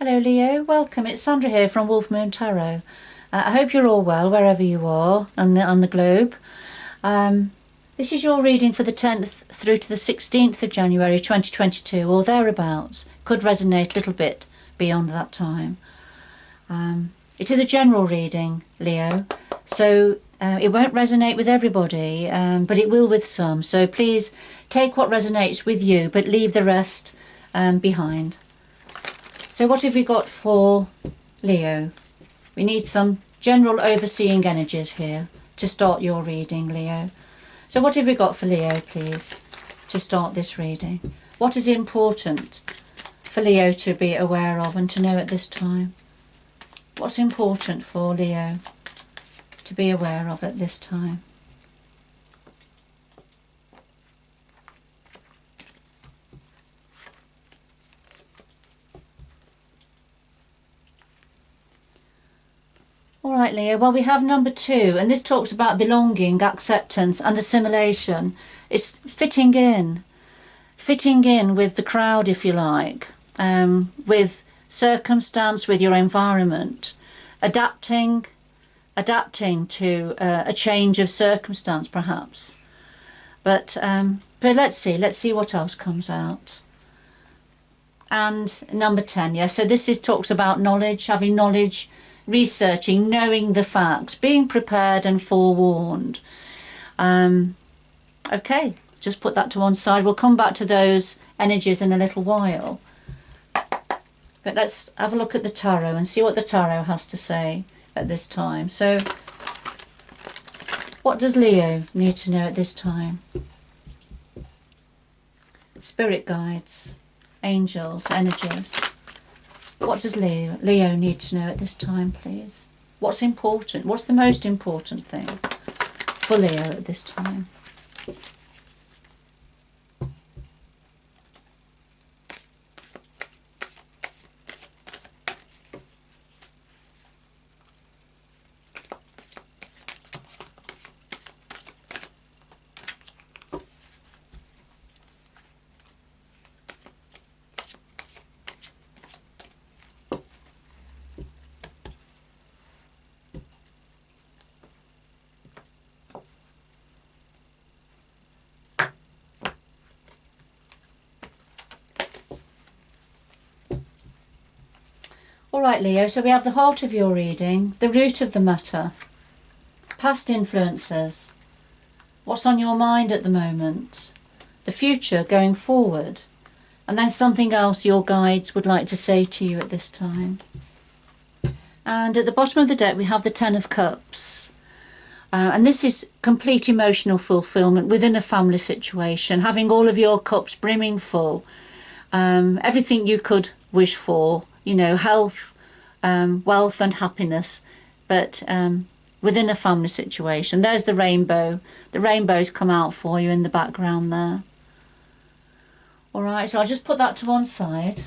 Hello Leo, welcome. It's Sandra here from Wolf Moon Tarot. I hope you're all well wherever you are on the globe. This is your reading for the 10th through to the 16th of January 2022 or thereabouts. Could resonate a little bit beyond that time. It is a general reading, Leo, so it won't resonate with everybody, but it will with some. So please take what resonates with you, but leave the rest behind. So what have we got for Leo? We need some general overseeing energies here to start your reading, Leo. So what have we got for Leo, please, to start this reading? What is important for Leo to be aware of and to know at this time? What's important for Leo to be aware of at this time? All right, Leo, well, we have number 2, and this talks about belonging, acceptance and assimilation. It's fitting in with the crowd, if you like, with circumstance, with your environment, adapting to a change of circumstance, perhaps. But let's see what else comes out. And number 10, yeah, so this talks about knowledge, having knowledge, researching, knowing the facts, being prepared and forewarned. Okay, just put that to one side. We'll come back to those energies in a little while. But let's have a look at the tarot and see what the tarot has to say at this time. So, what does Leo need to know at this time? Spirit guides, angels, energies. What does Leo need to know at this time, please? What's important? What's the most important thing for Leo at this time? Alright Leo, so we have the heart of your reading, the root of the matter, past influences, what's on your mind at the moment, the future going forward, and then something else your guides would like to say to you at this time. And at the bottom of the deck we have the 10 of Cups. And this is complete emotional fulfillment within a family situation, having all of your cups brimming full, everything you could wish for, you know, health, wealth and happiness, but within a family situation. There's the rainbow. The rainbow's come out for you in the background there. Alright, so I'll just put that to one side.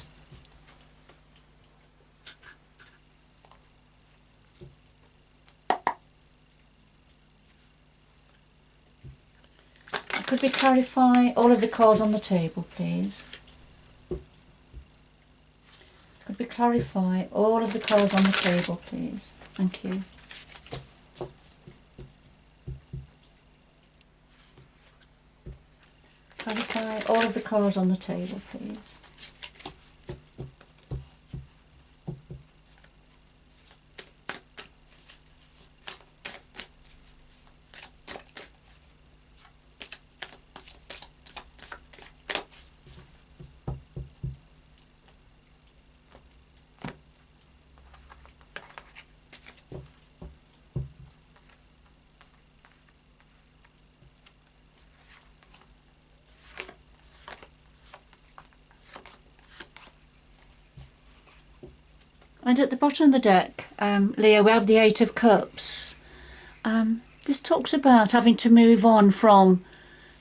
Could we clarify all of the cards on the table, please? Could we clarify all of the cards on the table, please? Thank you. Clarify all of the cards on the table, please. And at the bottom of the deck, Leo, we have the 8 of Cups. This talks about having to move on from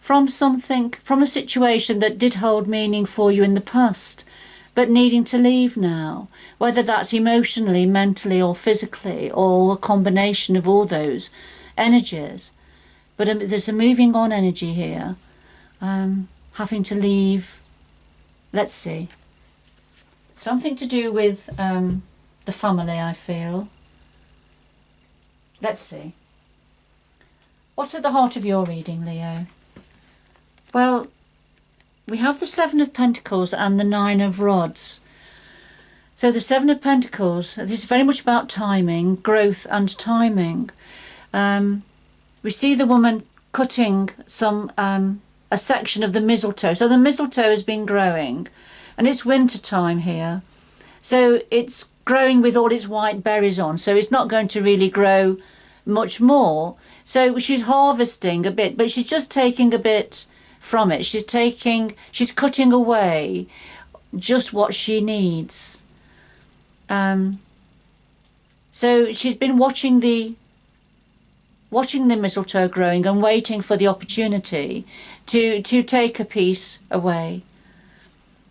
something, from a situation that did hold meaning for you in the past, but needing to leave now, whether that's emotionally, mentally or physically, or a combination of all those energies. But there's a moving on energy here, having to leave, let's see, Something to do with the family, I feel. Let's see. What's at the heart of your reading, Leo? Well, we have the Seven of Pentacles and the Nine of Rods. So the Seven of Pentacles, this is very much about timing, growth and timing. We see the woman cutting some a section of the mistletoe. So the mistletoe has been growing, and it's winter time here. So it's growing with all its white berries on. So it's not going to really grow much more. So she's harvesting a bit, but she's just taking a bit from it. She's cutting away just what she needs. So she's been watching the mistletoe growing and waiting for the opportunity to take a piece away.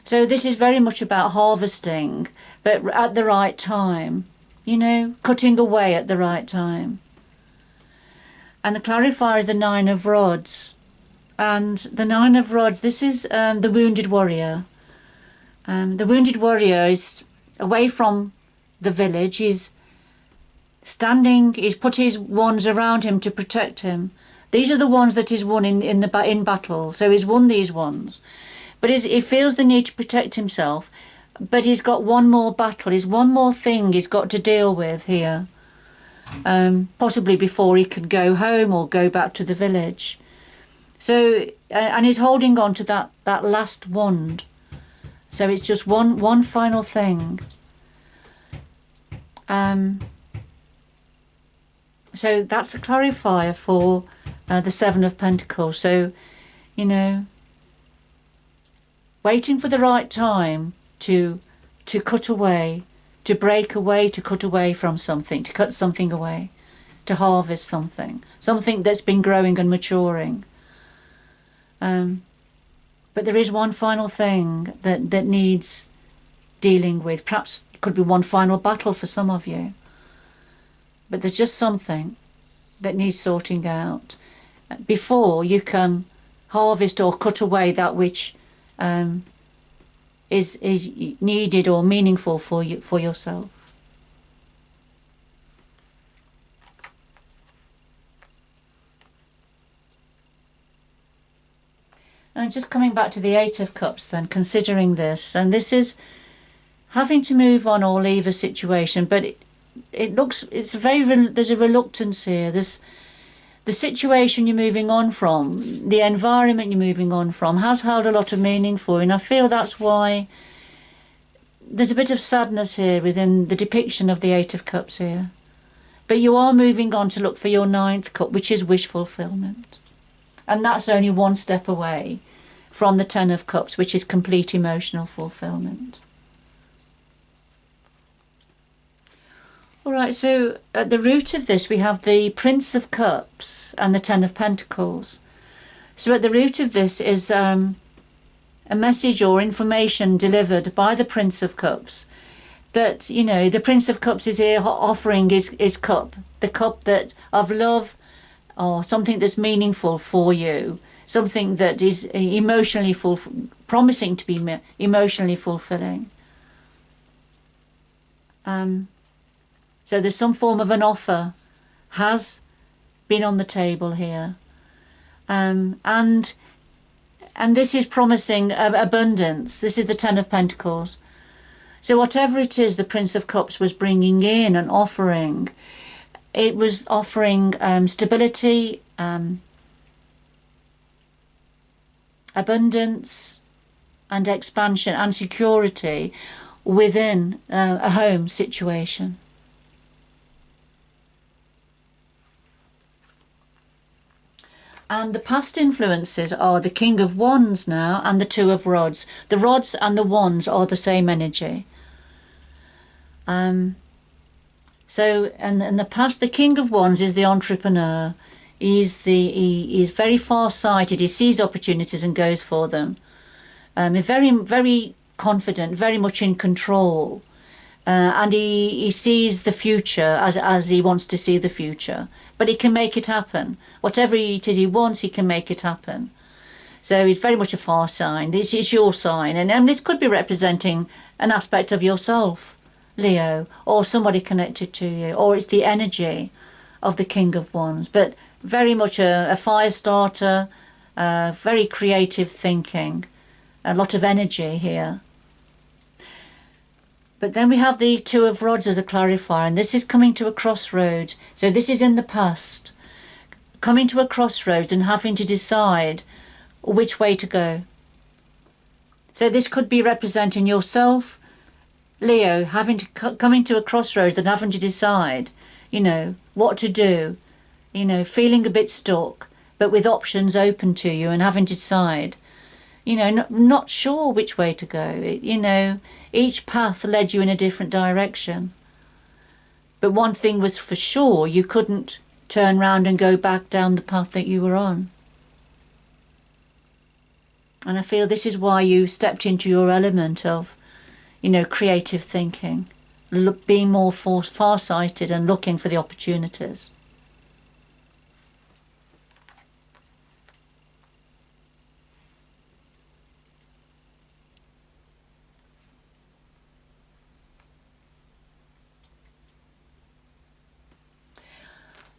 So this is very much about harvesting, but at the right time, you know, cutting away at the right time. And the clarifier is the Nine of Rods. And the Nine of Rods, this is the wounded warrior. The wounded warrior is away from the village. He's standing, he's put his wands around him to protect him. These are the ones that he's won in battle. So he's won these ones. But he feels the need to protect himself. But he's got one more battle. He's one more thing he's got to deal with here. Possibly before he can go home or go back to the village. So, and he's holding on to that last wand. So it's just one final thing. So that's a clarifier for the Seven of Pentacles. So, you know, waiting for the right time to cut away, to break away, to cut away from something, to cut something away, to harvest something that's been growing and maturing. But there is one final thing that needs dealing with. Perhaps it could be one final battle for some of you. But there's just something that needs sorting out before you can harvest or cut away that which is needed or meaningful for yourself. And just coming back to the Eight of Cups then, considering this, and this is having to move on or leave a situation, but there's a reluctance here. The situation you're moving on from, the environment you're moving on from, has held a lot of meaning for you, and I feel that's why there's a bit of sadness here within the depiction of the Eight of Cups here. But you are moving on to look for your ninth cup, which is wish fulfillment. And that's only one step away from the Ten of Cups, which is complete emotional fulfillment. All right, so at the root of this, we have the Prince of Cups and the Ten of Pentacles. So at the root of this is a message or information delivered by the Prince of Cups that, you know, the Prince of Cups is here offering his cup, the cup that of love, or something that's meaningful for you, something that is emotionally promising to be emotionally fulfilling. So there's some form of an offer has been on the table here, and this is promising abundance. This is the Ten of Pentacles. So whatever it is the Prince of Cups was bringing in and offering, it was offering stability, abundance and expansion and security within a home situation. And the past influences are the King of Wands now and the Two of Rods. The rods and the wands are the same energy. So, and in the past, the King of Wands is the entrepreneur. He is very far-sighted. He sees opportunities and goes for them. He's very, very confident, very much in control. And he sees the future as he wants to see the future. But he can make it happen. Whatever it is he wants, he can make it happen. So it's very much a fire sign. This is your sign, and this could be representing an aspect of yourself, Leo, or somebody connected to you, or it's the energy of the King of Wands, but very much a fire starter, very creative thinking, a lot of energy here. But then we have the Two of Rods as a clarifier, and this is coming to a crossroads. So this is in the past, coming to a crossroads and having to decide which way to go. So this could be representing yourself, Leo, coming to a crossroads and having to decide, what to do, feeling a bit stuck, but with options open to you and having to decide, not sure which way to go. Each path led you in a different direction. But one thing was for sure, you couldn't turn round and go back down the path that you were on. And I feel this is why you stepped into your element of, creative thinking, being more far-sighted and looking for the opportunities.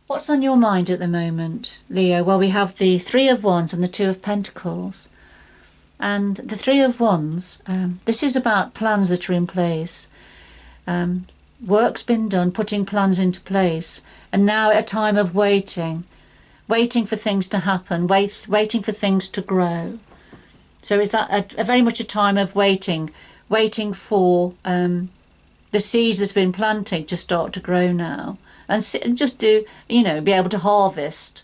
What's on your mind at the moment, Leo? Well, we have the Three of Wands and the Two of Pentacles. And the Three of Wands, this is about plans that are in place. Work's been done, putting plans into place. And now at a time of waiting for things to happen, waiting for things to grow. So is that a very much a time of waiting for the seeds that's been planted to start to grow now. And just to, be able to harvest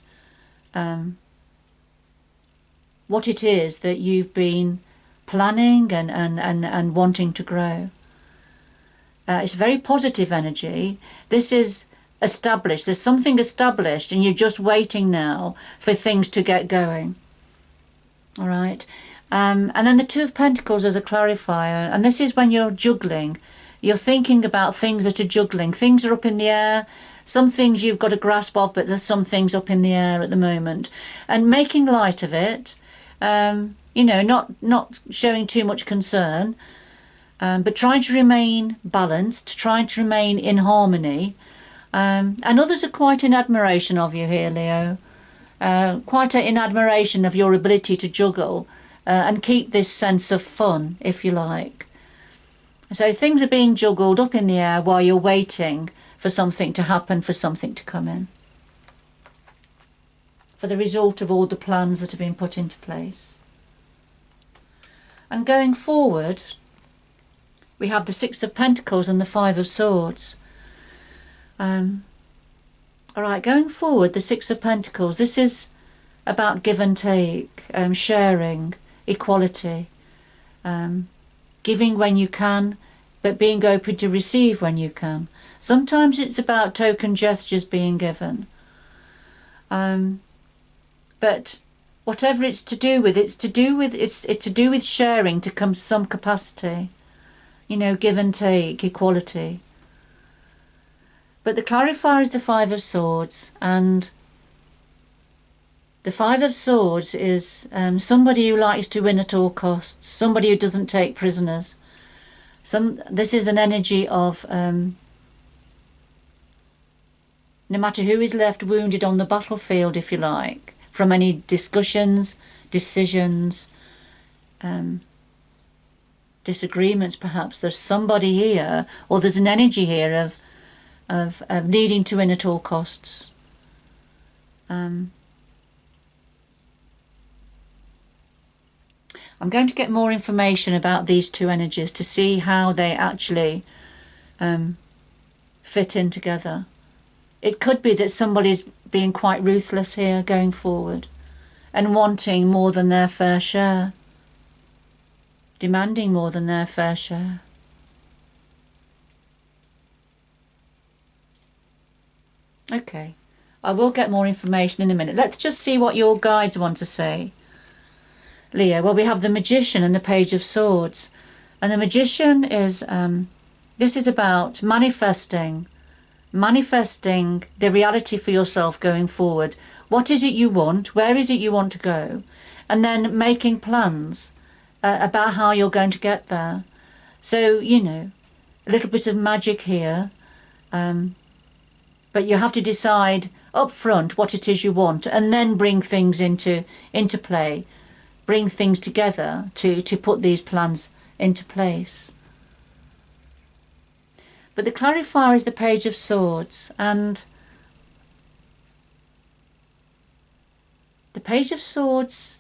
what it is that you've been planning and wanting to grow. It's very positive energy. This is established. There's something established and you're just waiting now for things to get going. All right. And then the Two of Pentacles as a clarifier. And this is when you're juggling. You're thinking about things that are juggling. Things are up in the air. Some things you've got a grasp of, but there's some things up in the air at the moment. And making light of it, not showing too much concern, but trying to remain balanced, trying to remain in harmony. And others are quite in admiration of you here, Leo. Quite in admiration of your ability to juggle and keep this sense of fun, if you like. So things are being juggled up in the air while you're waiting for something to happen, for something to come in, for the result of all the plans that have been put into place. And going forward, we have the Six of Pentacles and the Five of Swords. All right, going forward, the Six of Pentacles, this is about give and take, sharing, equality, giving when you can, but being open to receive when you can. Sometimes it's about token gestures being given. But whatever it's to do with, it's to do with sharing to some capacity. Give and take, equality. But the clarifier is the Five of Swords, and the Five of Swords is somebody who likes to win at all costs, somebody who doesn't take prisoners. This is an energy of no matter who is left wounded on the battlefield, if you like, from any discussions, decisions, disagreements perhaps, there's somebody here, or there's an energy here of needing to win at all costs. I'm going to get more information about these two energies to see how they actually fit in together. It could be that somebody's being quite ruthless here going forward and wanting more than their fair share, demanding more than their fair share. Okay, I will get more information in a minute. Let's just see what your guides want to say. Leo, well, we have the Magician and the Page of Swords. And the Magician is, this is about manifesting the reality for yourself going forward. What is it you want? Where is it you want to go? and then making plans about how you're going to get there. So, you know, a little bit of magic here, but you have to decide up front what it is you want, and then bring things into play, bring things together to put these plans into place. But the clarifier is the Page of Swords, and the Page of Swords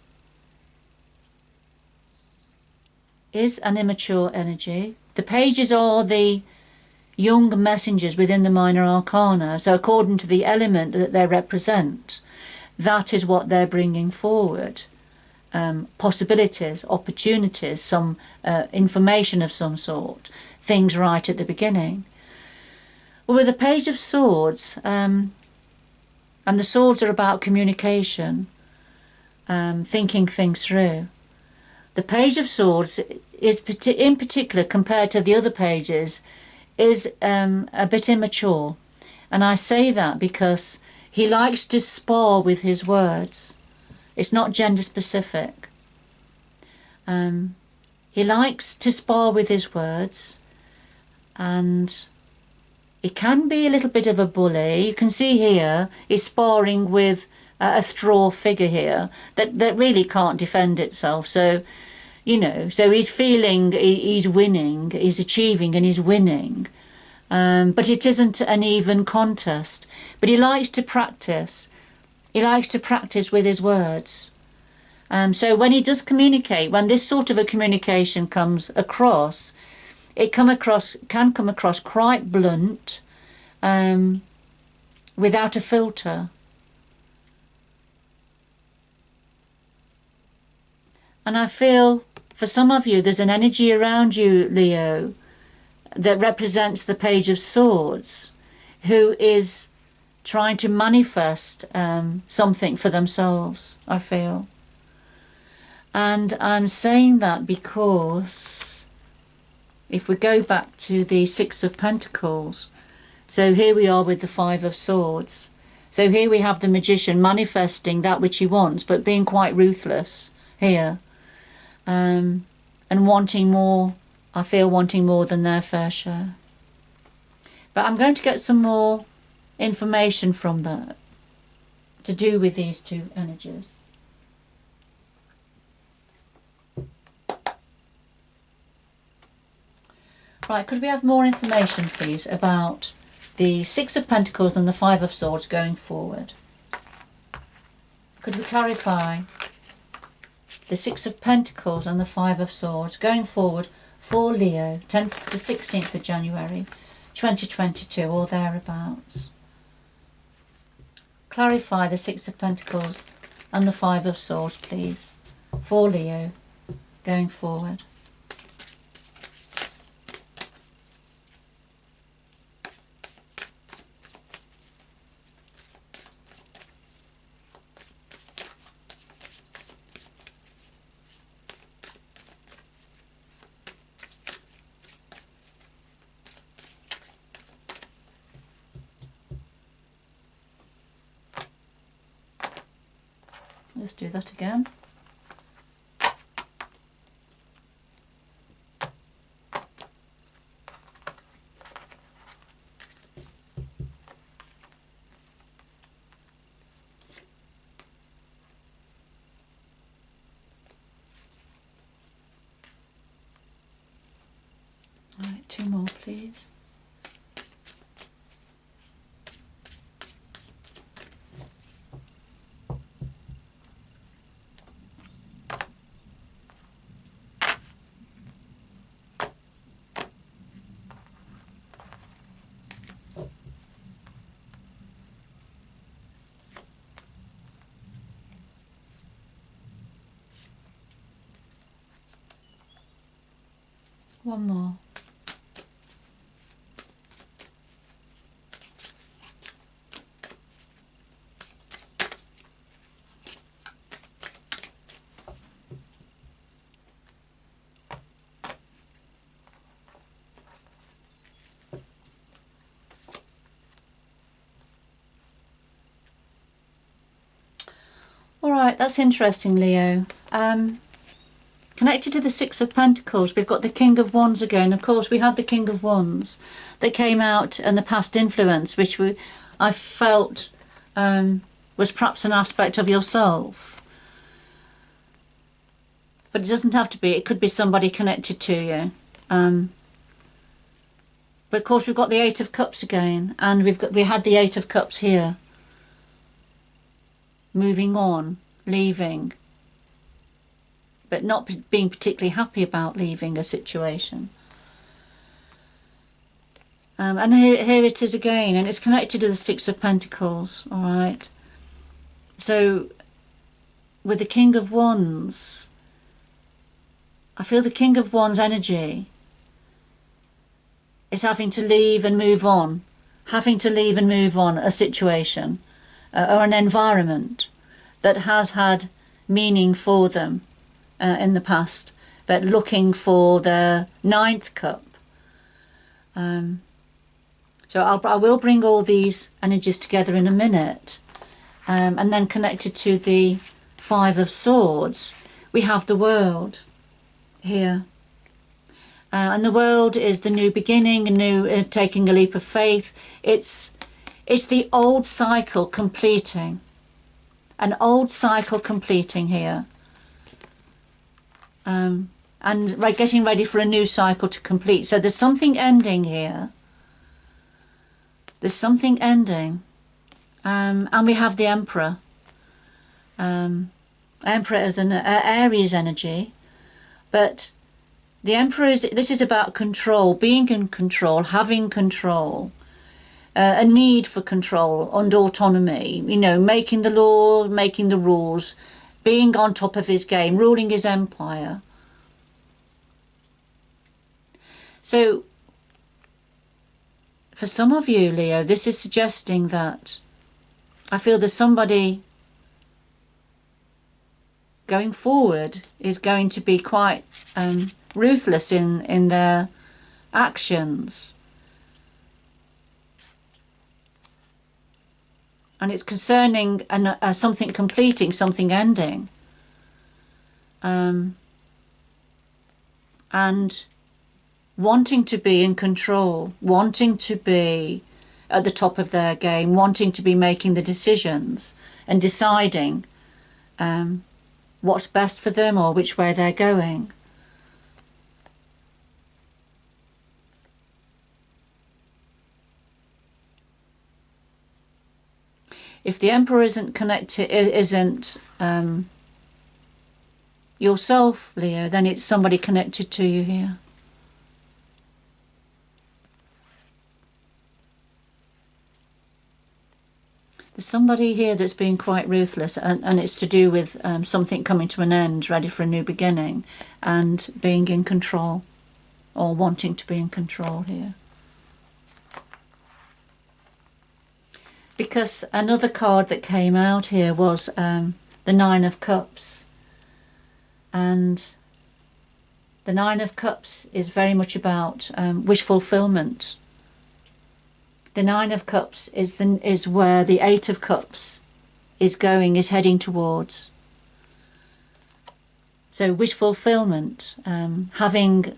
is an immature energy. The pages are the young messengers within the minor arcana, so according to the element that they represent, that is what they're bringing forward. Possibilities, opportunities, some information of some sort, things right at the beginning. Well, with the Page of Swords, and the swords are about communication, thinking things through. The Page of Swords is, in particular, compared to the other pages, is a bit immature. And I say that because he likes to spar with his words. It's not gender specific. He likes to spar with his words, and he can be a little bit of a bully. You can see here he's sparring with a straw figure here that really can't defend itself. So, you know, so he's feeling he's winning, he's achieving and he's winning. But it isn't an even contest. But he likes to practice. He likes to practice with his words. So when he does communicate, when this sort of a communication comes across, it can come across quite blunt, without a filter. And I feel for some of you, there's an energy around you, Leo, that represents the Page of Swords, who is trying to manifest something for themselves, I feel. And I'm saying that because if we go back to the Six of Pentacles, so here we are with the Five of Swords. So here we have the Magician manifesting that which he wants, but being quite ruthless here. And wanting more, I feel wanting more than their fair share. But I'm going to get some more information from that to do with these two energies. Right, could we have more information, please, about the Six of Pentacles and the Five of Swords going forward? Could we clarify the Six of Pentacles and the Five of Swords going forward for Leo, the 16th of January 2022 or thereabouts? Clarify the Six of Pentacles and the Five of Swords, please, for Leo going forward. Let's do that again. All right, two more, please. One more. All Right, that's interesting, Leo. Connected to the Six of Pentacles, we've got the King of Wands again. Of course, we had the King of Wands that came out in the past influence, which I felt was perhaps an aspect of yourself. But it doesn't have to be. It could be somebody connected to you. But of course, we've got the Eight of Cups again, and we had the Eight of Cups here. Moving on, leaving, but not being particularly happy about leaving a situation. And here it is again, and it's connected to the Six of Pentacles, all right? So, with the King of Wands, I feel the King of Wands energy is having to leave and move on, having to leave and move on a situation or an environment that has had meaning for them in the past, but looking for the Ninth Cup. So I will bring all these energies together in a minute, and then connected to the Five of Swords, we have the World here. And the World is the new beginning, taking a leap of faith. It's the old cycle completing. An old cycle completing here. And getting ready for a new cycle to complete. So there's something ending here. There's something ending. And we have the Emperor. Emperor is an Aries energy. But the Emperor this is about control, being in control, having control, a need for control and autonomy, you know, making the law, making the rules, being on top of his game, ruling his empire. So, for some of you, Leo, this is suggesting that I feel there's somebody going forward is going to be quite ruthless in their actions. And it's concerning something completing, something ending. And wanting to be in control, wanting to be at the top of their game, wanting to be making the decisions and deciding what's best for them or which way they're going. If the Emperor isn't connected, isn't yourself, Leo, then it's somebody connected to you here. There's somebody here that's being quite ruthless, and it's to do with something coming to an end, ready for a new beginning, and being in control, or wanting to be in control here. Because another card that came out here was the Nine of Cups. And the Nine of Cups is very much about wish fulfillment. The Nine of Cups is where the Eight of Cups is heading towards. So wish fulfillment, having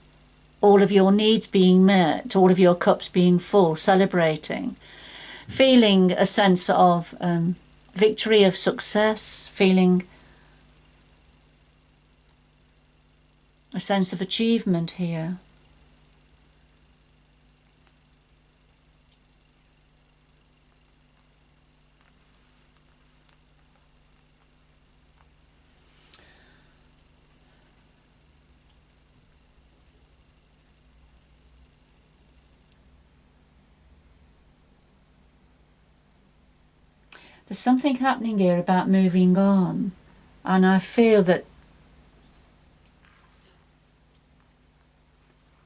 all of your needs being met, all of your cups being full, celebrating. Feeling a sense of victory, of success, feeling a sense of achievement here. There's something happening here about moving on, and I feel that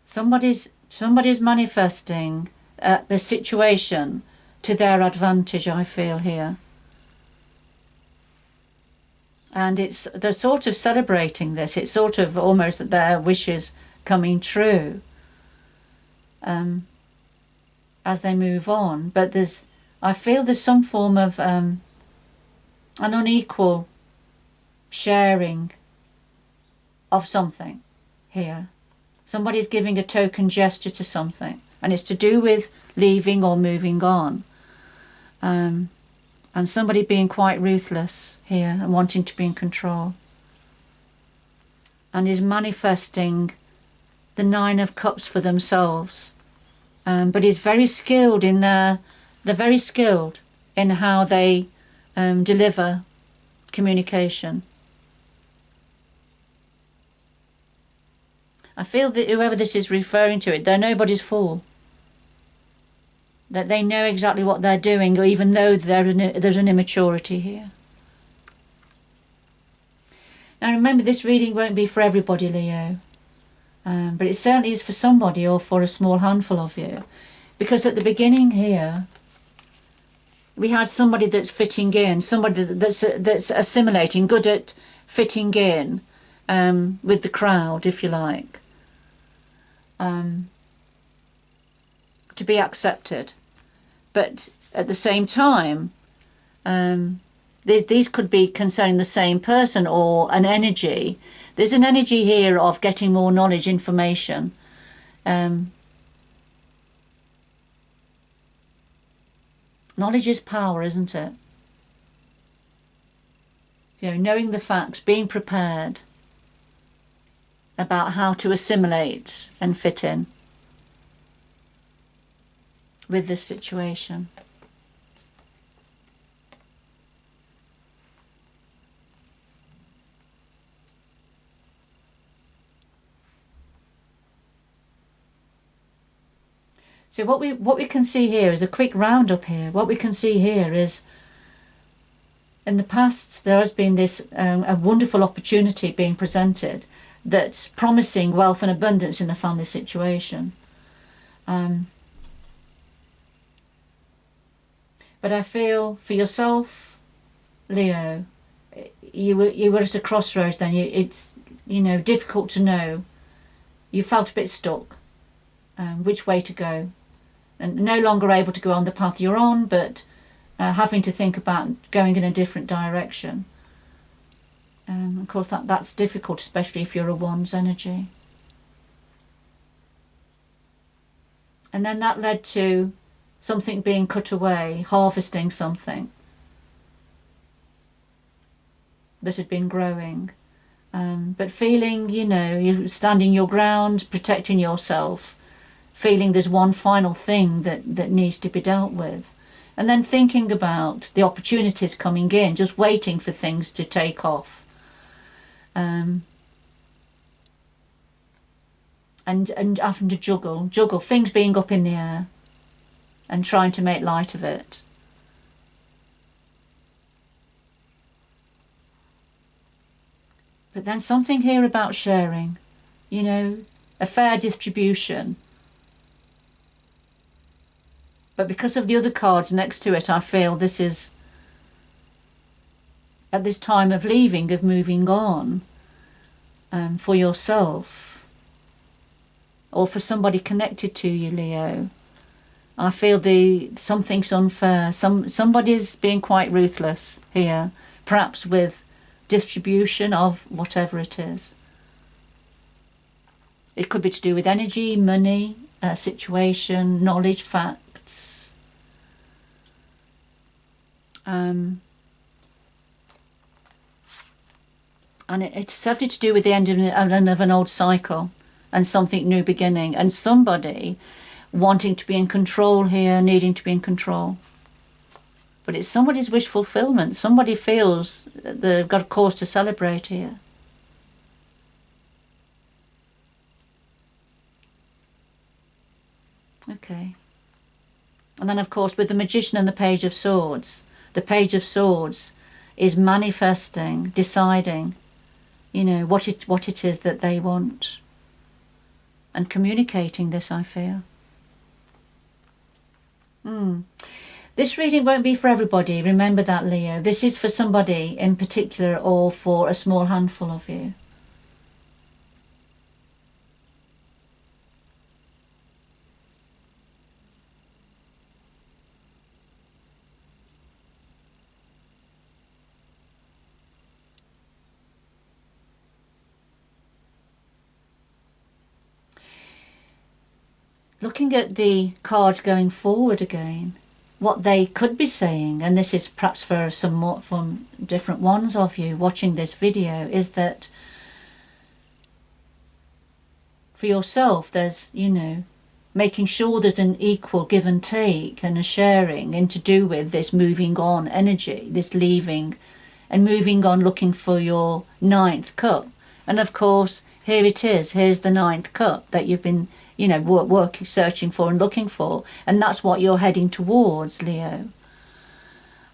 somebody's manifesting the situation to their advantage, I feel here. And they're sort of celebrating this. It's sort of almost that their wishes coming true as they move on. But I feel there's some form of an unequal sharing of something here. Somebody's giving a token gesture to something, and it's to do with leaving or moving on. And somebody being quite ruthless here and wanting to be in control. And is manifesting the Nine of Cups for themselves. But is very skilled in they're very skilled in how they deliver communication. I feel that whoever this is referring to, they're nobody's fool. That they know exactly what they're doing, even though there's an immaturity here. Now remember, this reading won't be for everybody, Leo. But it certainly is for somebody, or for a small handful of you. Because at the beginning here, we had somebody that's fitting in, somebody that's assimilating, good at fitting in with the crowd, if you like. To be accepted. But at the same time, these could be concerning the same person or an energy. There's an energy here of getting more knowledge, information. Knowledge is power, isn't it? You know, knowing the facts, being prepared about how to assimilate and fit in with this situation. So what we can see here is a quick roundup here. What we can see here is, in the past there has been this a wonderful opportunity being presented that's promising wealth and abundance in a family situation. But I feel for yourself, Leo, you were at a crossroads then. It's, you know, difficult to know. You felt a bit stuck, which way to go. And no longer able to go on the path you're on, but having to think about going in a different direction. Of course, that's difficult, especially if you're a one's energy. And then that led to something being cut away, harvesting something that had been growing. But feeling, you know, you're standing your ground, protecting yourself, feeling there's one final thing that needs to be dealt with. And then thinking about the opportunities coming in, just waiting for things to take off. And having to juggle things being up in the air and trying to make light of it. But then something here about sharing, you know, a fair distribution. But because of the other cards next to it, I feel this is at this time of leaving, of moving on, for yourself or for somebody connected to you, Leo. I feel something's unfair. Somebody's being quite ruthless here, perhaps with distribution of whatever it is. It could be to do with energy, money, situation, knowledge, facts. And it's certainly to do with the end of an old cycle and something new beginning, and somebody wanting to be in control here, needing to be in control. But it's somebody's wish fulfillment. Somebody feels they've got a cause to celebrate here. Okay. And then, of course, with the Magician and the Page of Swords, the Page of Swords is manifesting, deciding, you know, what it is that they want, and communicating this, I feel. This reading won't be for everybody. Remember that, Leo. This is for somebody in particular, or for a small handful of you. looking at the cards going forward again, what they could be saying, and this is perhaps for some more from different ones of you watching this video, is that for yourself there's, you know, making sure there's an equal give and take and a sharing, and to do with this moving on energy, this leaving and moving on, looking for your ninth cup. And of course, here it is, here's the ninth cup that you've been, you know, working, searching for and looking for, and that's what you're heading towards, Leo.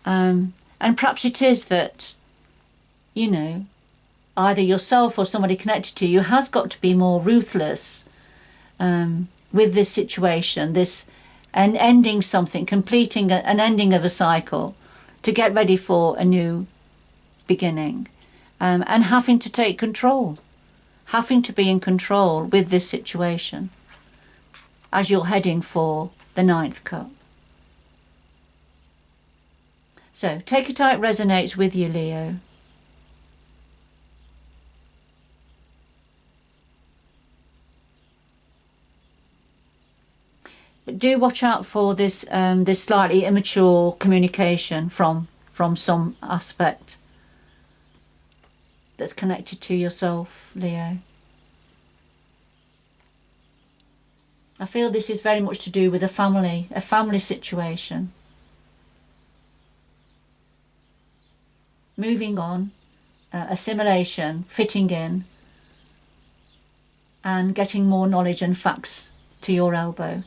And perhaps it is that, you know, either yourself or somebody connected to you has got to be more ruthless with this situation, this, and ending something, completing an ending of a cycle to get ready for a new beginning, and having to take control, having to be in control with this situation as you're heading for the ninth cup. So take it how it resonates with you, Leo. But do watch out for this this slightly immature communication from some aspect that's connected to yourself, Leo. I feel this is very much to do with a family situation. Moving on, assimilation, fitting in, and getting more knowledge and facts to your elbow.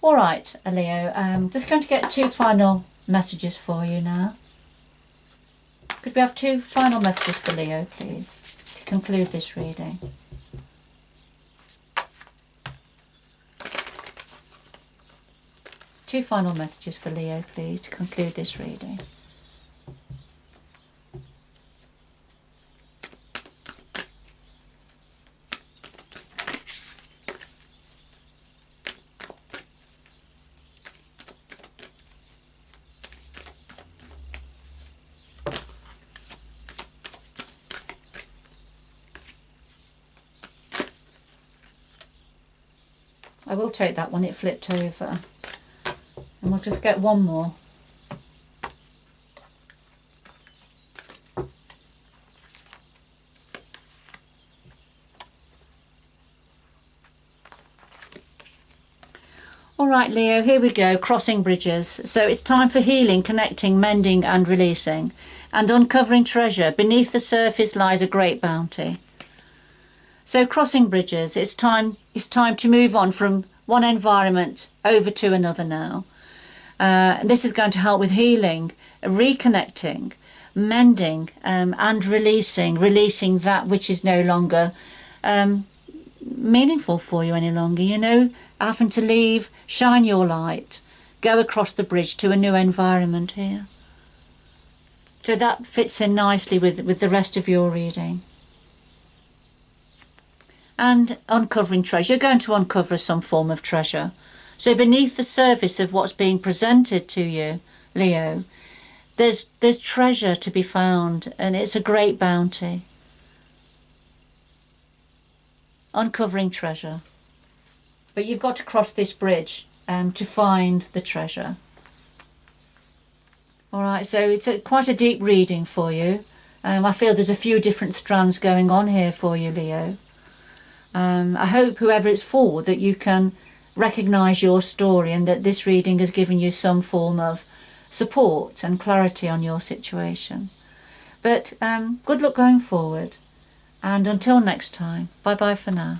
All right, Leo, just going to get two final messages for you now. Could we have two final messages for Leo, please, to conclude this reading? Two final messages for Leo, please, to conclude this reading. I will take that one, it flipped over. And we'll just get one more. All right, Leo, here we go, crossing bridges. So it's time for healing, connecting, mending and releasing, and uncovering treasure. Beneath the surface lies a great bounty. So crossing bridges, it's time to move on from one environment over to another now. This is going to help with healing, reconnecting, mending, and releasing that which is no longer meaningful for you any longer. You know, having to leave, shine your light, go across the bridge to a new environment here. So that fits in nicely with the rest of your reading. And uncovering treasure, you're going to uncover some form of treasure. So beneath the surface of what's being presented to you, Leo, there's treasure to be found, and it's a great bounty. Uncovering treasure. But you've got to cross this bridge to find the treasure. All right, so it's quite a deep reading for you. I feel there's a few different strands going on here for you, Leo. I hope whoever it's for that you can recognise your story, and that this reading has given you some form of support and clarity on your situation. But good luck going forward, and until next time, bye bye for now.